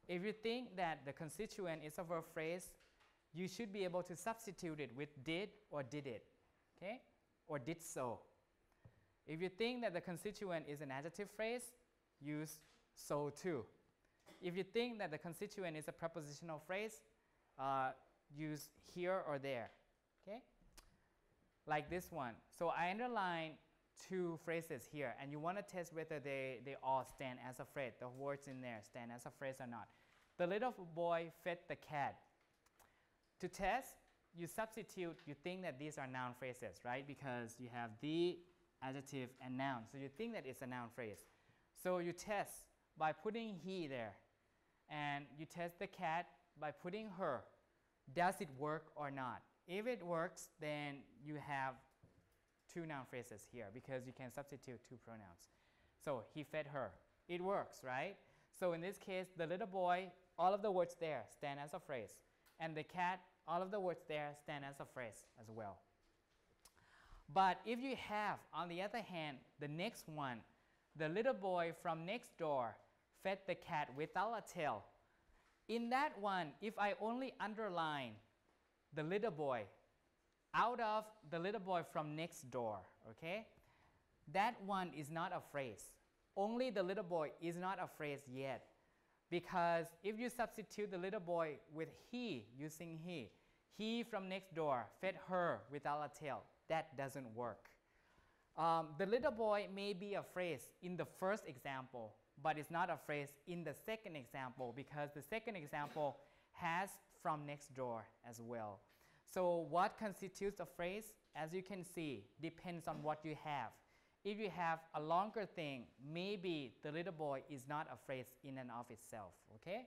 If you think that the constituent is a verb phrase, you should be able to substitute it with did or did it, okay? Or did so. If you think that the constituent is an adjective phrase, use so too. If you think that the constituent is a prepositional phrase, use here or there, okay? Like this one. So I underline 2 phrases here, and you want to test whether they all stand as a phrase, the words in there stand as a phrase or not. The little boy fed the cat. To test, you substitute, you think that these are noun phrases, right? Because you have the, adjective, and noun. So you think that it's a noun phrase. So you test by putting he there. And you test the cat by putting her. Does it work or not? If it works, then you have 2 noun phrases here because you can substitute 2 pronouns. So he fed her. It works, right? So in this case, the little boy, all of the words there stand as a phrase. And the cat, all of the words there stand as a phrase as well. But if you have, on the other hand, the next one, the little boy from next door fed the cat without a tail. In that one, if I only underline the little boy out of the little boy from next door, okay? That one is not a phrase. Only the little boy is not a phrase yet. Because if you substitute the little boy with he, using he from next door fed her without a tail, that doesn't work. The little boy may be a phrase in the first example, but it's not a phrase in the second example because the second example has from next door as well. So what constitutes a phrase? As you can see, depends on what you have. If you have a longer thing, maybe the little boy is not a phrase in and of itself, okay?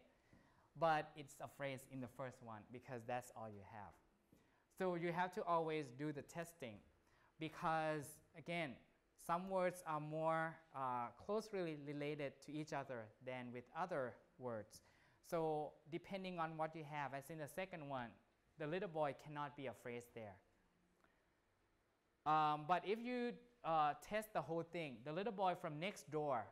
But it's a phrase in the first one because that's all you have. So you have to always do the testing because, again, some words are more closely related to each other than with other words. So depending on what you have, as in the second one, the little boy cannot be a phrase there. But if you test the whole thing, the little boy from next door,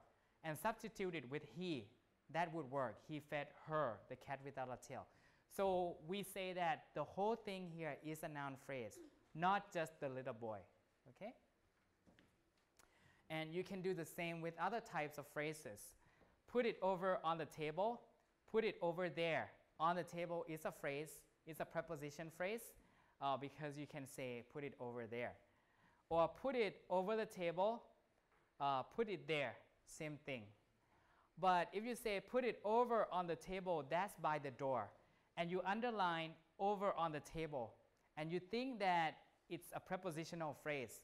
and substitute it with he, that would work. He fed her, the cat without a tail. So we say that the whole thing here is a noun phrase, not just the little boy, okay? And you can do the same with other types of phrases. Put it over on the table, put it over there. On the table is a phrase, it's a preposition phrase because you can say put it over there. Or put it over the table, put it there, same thing. But if you say put it over on the table, that's by the door. And you underline over on the table, and you think that it's a prepositional phrase,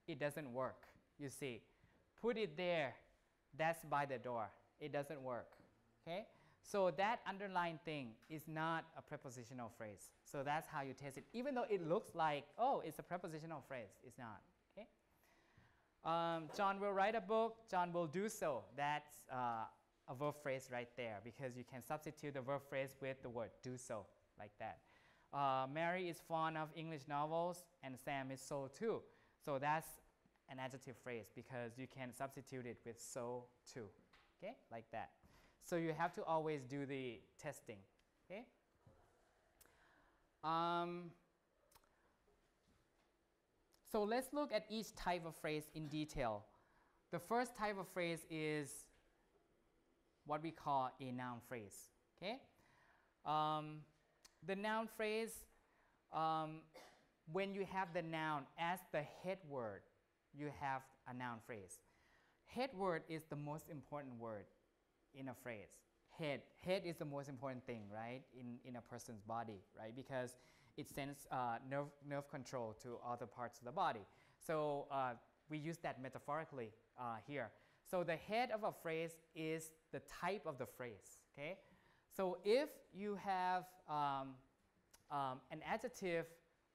it doesn't work, you see. Put it there, that's by the door, it doesn't work, okay? So that underlined thing is not a prepositional phrase. So that's how you test it. Even though it looks like, oh, it's a prepositional phrase, it's not, okay? John will write a book, John will do so. That's a verb phrase right there because you can substitute the verb phrase with the word do so, like that. Mary is fond of English novels and Sam is so too. So that's an adjective phrase because you can substitute it with so too, okay, like that. So you have to always do the testing, okay? So let's look at each type of phrase in detail. The first type of phrase is what we call a noun phrase, okay? The noun phrase, when you have the noun as the head word, you have a noun phrase. Head word is the most important word in a phrase. Head is the most important thing, right, in a person's body, right, because it sends nerve control to other parts of the body. So we use that metaphorically here. So the head of a phrase is the type of the phrase, okay? So if you have an adjective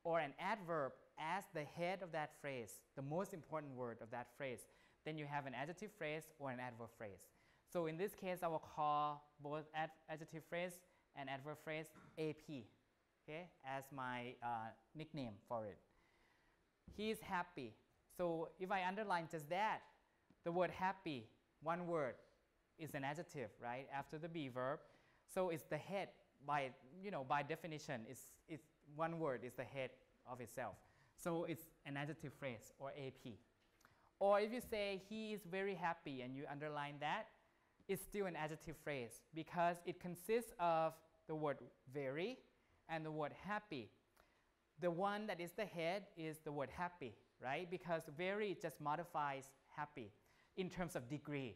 or an adverb as the head of that phrase, the most important word of that phrase, then you have an adjective phrase or an adverb phrase. So in this case, I will call both adjective phrase and adverb phrase AP, okay, as my nickname for it. He is happy. So if I underline just that, the word happy, one word, is an adjective, right, after the be verb. So it's the head by definition. It's one word is the head of itself. So it's an adjective phrase or AP. Or if you say he is very happy and you underline that, it's still an adjective phrase because it consists of the word very and the word happy. The one that is the head is the word happy, right? Because very just modifies happy in terms of degree.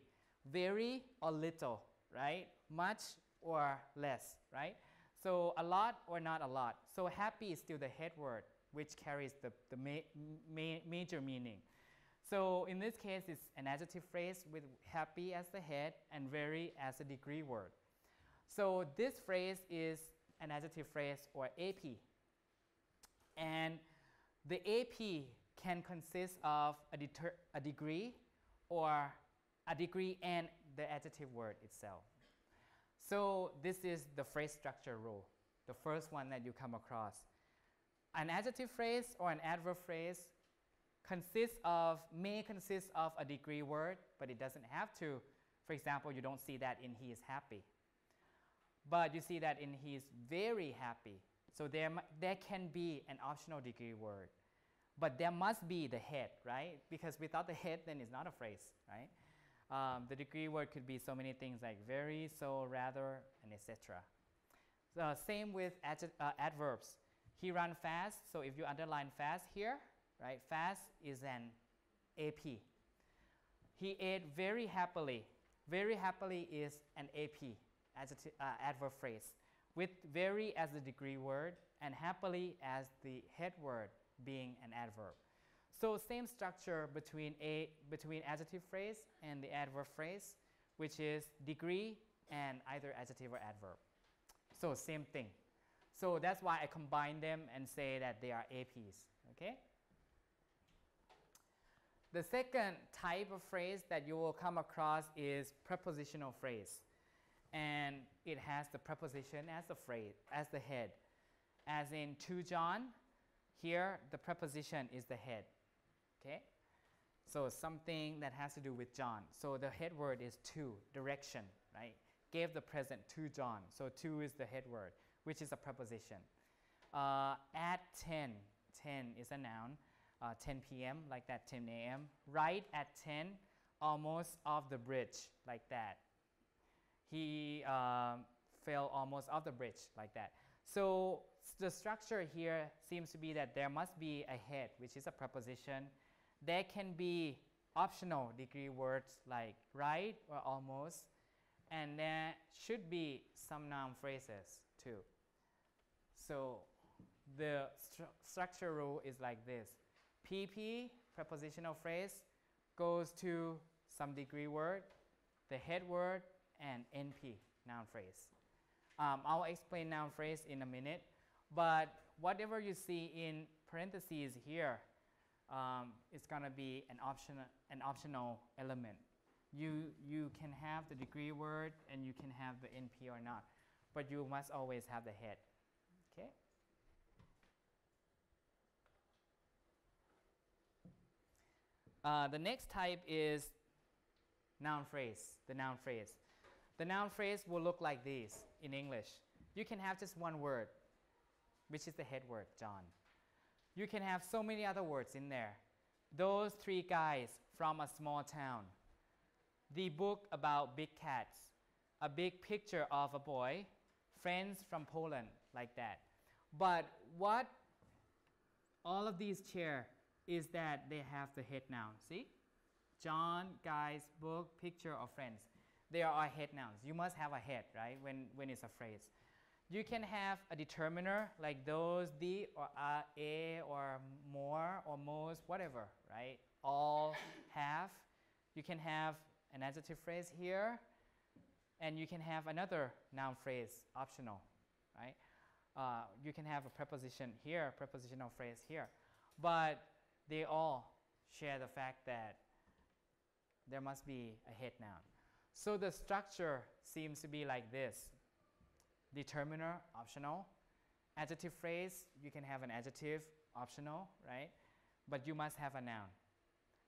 Very or little, right? Much or less, right? So a lot or not a lot. So happy is still the head word, which carries the major meaning. So in this case, it's an adjective phrase with happy as the head and very as a degree word. So this phrase is an adjective phrase or AP. And the AP can consist of a degree or a degree and the adjective word itself. So this is the phrase structure rule, the first one that you come across. An adjective phrase or an adverb phrase may consist of a degree word, but it doesn't have to. For example, you don't see that in he is happy. But you see that in he is very happy. So there can be an optional degree word. But there must be the head, right? Because without the head, then it's not a phrase, right? The degree word could be so many things like very, so, rather, and etc. Same with adverbs. He ran fast, so if you underline fast here, right, fast is an AP. He ate very happily. Very happily is an AP, adverb phrase, with very as the degree word and happily as the head word being an adverb. So same structure between adjective phrase and the adverb phrase, which is degree and either adjective or adverb. So same thing. So that's why I combine them and say that they are APs, okay? The second type of phrase that you will come across is prepositional phrase. And it has the preposition as the phrase, as the head. As in to John, here the preposition is the head, okay? So something that has to do with John. So the head word is to, direction, right? Gave the present to John. So to is the head word, which is a preposition. At 10, 10 is a noun. 10 p.m. like that, 10 a.m. Right at 10, almost off the bridge like that. He fell almost off the bridge like that. So the structure here seems to be that there must be a head, which is a preposition. There can be optional degree words like right or almost. And there should be some noun phrases too. So the structure rule is like this. PP, prepositional phrase, goes to some degree word, the head word, and NP, noun phrase. I'll explain noun phrase in a minute, but whatever you see in parentheses here, it's going to be an optional element. You can have the degree word and you can have the NP or not, but you must always have the head, okay? The next type is noun phrase, the noun phrase. The noun phrase will look like this in English. You can have just one word, which is the head word, John. You can have so many other words in there. Those three guys from a small town. The book about big cats. A big picture of a boy. Friends from Poland, like that. But what all of these share is that they have the head noun. See? John, guys, book, picture, or friends. They are all head nouns. You must have a head, right, when it's a phrase. You can have a determiner like those, the, or a, or more, or most, whatever, right? All, have. You can have an adjective phrase here, and you can have another noun phrase, optional, right? You can have a preposition here, prepositional phrase here. But they all share the fact that there must be a head noun. So the structure seems to be like this. Determiner, optional. Adjective phrase, you can have an adjective, optional, right? But you must have a noun.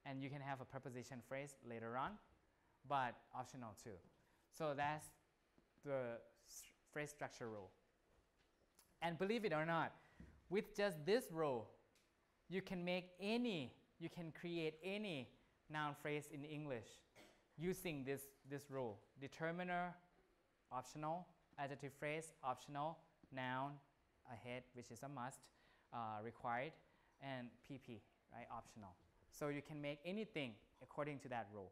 And you can have a preposition phrase later on, but optional too. So that's the phrase structure rule. And believe it or not, with just this rule, you can create any noun phrase in English using this rule. Determiner, optional. Adjective phrase, optional. Noun, a head, which is a must, required. And PP, right, optional. So you can make anything according to that rule.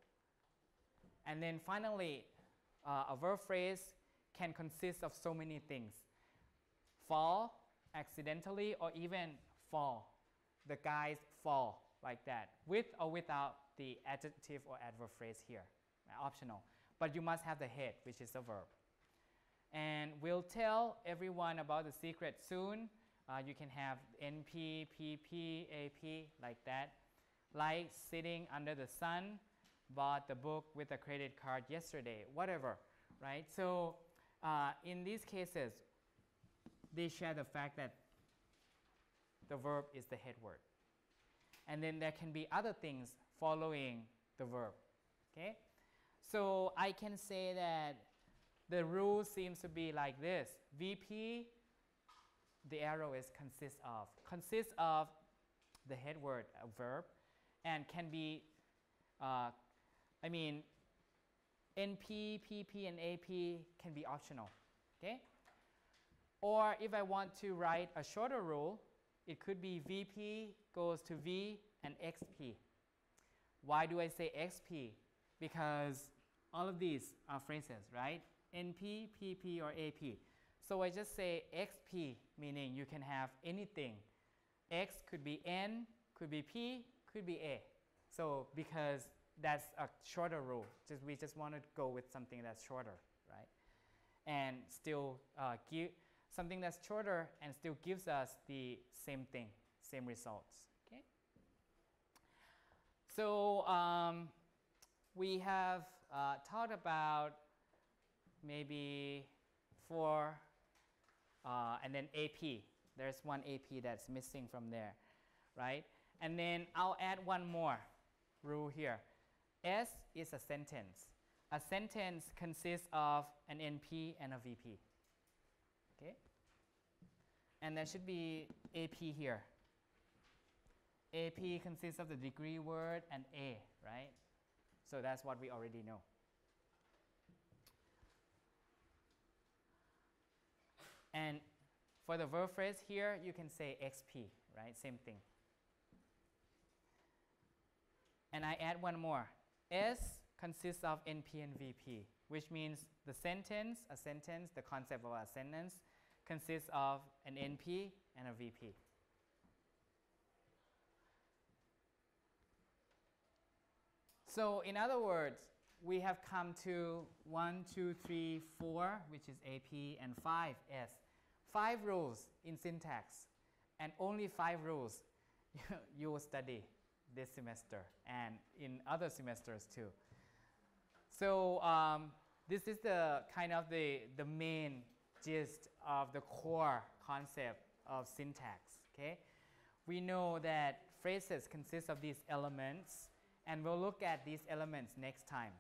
And then finally, a verb phrase can consist of so many things. Fall, accidentally, or even fall. The guys fall, like that, with or without the adjective or adverb phrase here, optional. But you must have the head, which is a verb. And we'll tell everyone about the secret soon. You can have NP, PP, AP, like that. Like sitting under the sun, bought the book with a credit card yesterday, whatever, right? So in these cases, they share the fact that the verb is the head word. And then there can be other things following the verb, okay? So I can say that the rule seems to be like this. VP, the arrow is consists of the head word, a verb, and can be, NP, PP, and AP can be optional, okay? Or if I want to write a shorter rule, it could be VP goes to V and XP. Why do I say XP? Because all of these are phrases, right? NP, PP, or AP. So I just say XP, meaning you can have anything. X could be N, could be P, could be A. So because that's a shorter rule, we just want to go with something that's shorter, right? And still give something that's shorter and still gives us the same thing, same results, okay? So we have talked about maybe 4 and then AP. There's one AP that's missing from there, right? And then I'll add one more rule here. S is a sentence. A sentence consists of an NP and a VP, okay? And there should be AP here. AP consists of the degree word and A, right? So that's what we already know. And for the verb phrase here, you can say XP, right? Same thing. And I add one more. S consists of NP and VP, which means the sentence, the concept of a sentence, consists of an NP and a VP. So in other words, we have come to 1, 2, 3, 4, which is AP, and 5, S. 5 rules in syntax, and only 5 rules you will study this semester and in other semesters too. So this is the kind of the main gist of the core concept of syntax, okay? We know that phrases consist of these elements, and we'll look at these elements next time.